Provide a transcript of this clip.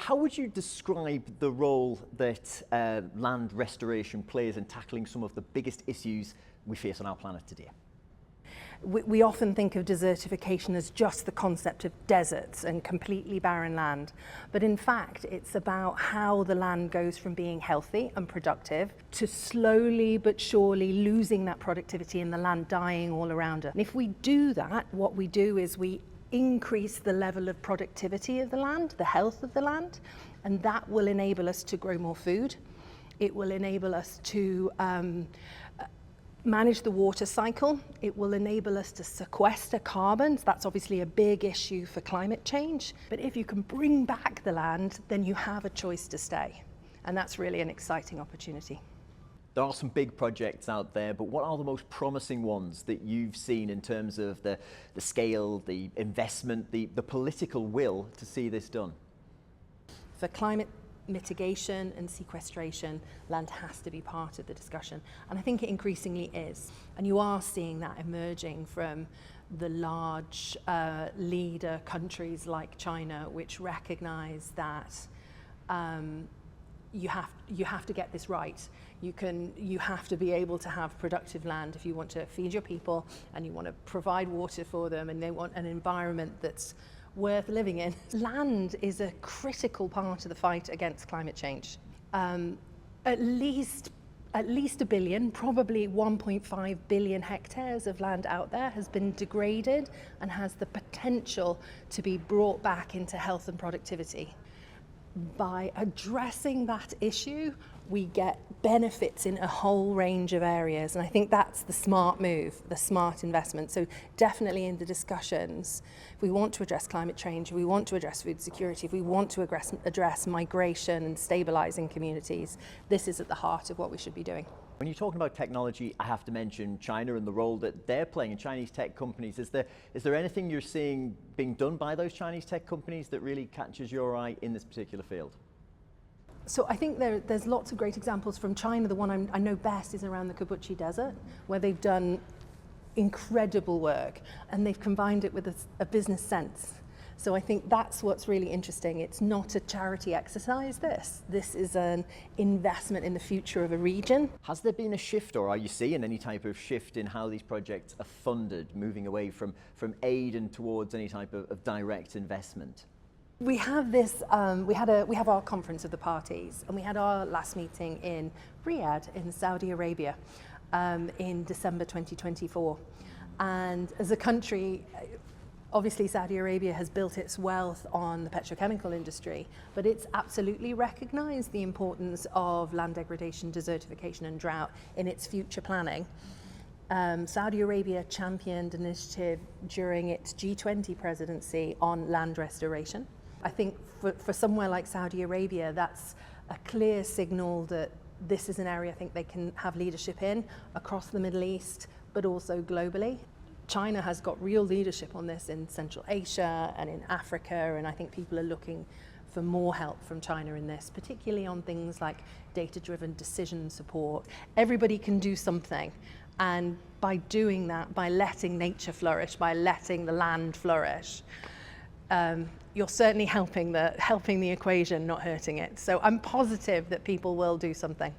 How would you describe the role that land restoration plays in tackling some of the biggest issues we face on our planet today? We often think of desertification as just the concept of deserts and completely barren land. But in fact, it's about how the land goes from being healthy and productive to slowly but surely losing that productivity and the land dying all around it. And if we do that, what we do is we increase the level of productivity of the land, the health of the land, and that will enable us to grow more food. It will enable us to manage the water cycle. It will enable us to sequester carbon. That's obviously a big issue for climate change. But if you can bring back the land, then you have a choice to stay. And that's really an exciting opportunity. There are some big projects out there, but what are the most promising ones that you've seen in terms of the scale, the investment, the political will to see this done? For climate mitigation and sequestration, land has to be part of the discussion, and I think it increasingly is, and you are seeing that emerging from the large leader countries like China, which recognize that you have to get this right. You have to be able to have productive land if you want to feed your people and you want to provide water for them, and they want an environment that's worth living in. Land is a critical part of the fight against climate change. At least a billion, probably 1.5 billion hectares of land out there has been degraded and has the potential to be brought back into health and productivity. By addressing that issue, we get benefits in a whole range of areas, and I think that's the smart move, the smart investment. So definitely in the discussions, if we want to address climate change, if we want to address food security, if we want to address migration and stabilizing communities, this is at the heart of what we should be doing. When you're talking about technology, I have to mention China and the role that they're playing in Chinese tech companies. Is there anything you're seeing being done by those Chinese tech companies that really catches your eye in this particular field? So I think there's lots of great examples from China. The one I know best is around the Kubuqi Desert, where they've done incredible work and they've combined it with a business sense. So I think that's what's really interesting. It's not a charity exercise, this is an investment in the future of a region. Has there been a shift, or are you seeing any type of shift in how these projects are funded, moving away from aid and towards any type of direct investment? We have this. We have our conference of the parties, and we had our last meeting in Riyadh in Saudi Arabia in December 2024. And as a country, obviously Saudi Arabia has built its wealth on the petrochemical industry, but it's absolutely recognized the importance of land degradation, desertification, and drought in its future planning. Saudi Arabia championed an initiative during its G20 presidency on land restoration. I think for somewhere like Saudi Arabia, that's a clear signal that this is an area I think they can have leadership in across the Middle East, but also globally. China has got real leadership on this in Central Asia and in Africa, and I think people are looking for more help from China in this, particularly on things like data-driven decision support. Everybody can do something, and by doing that, by letting nature flourish, by letting the land flourish, you're certainly helping the equation, not hurting it. So I'm positive that people will do something.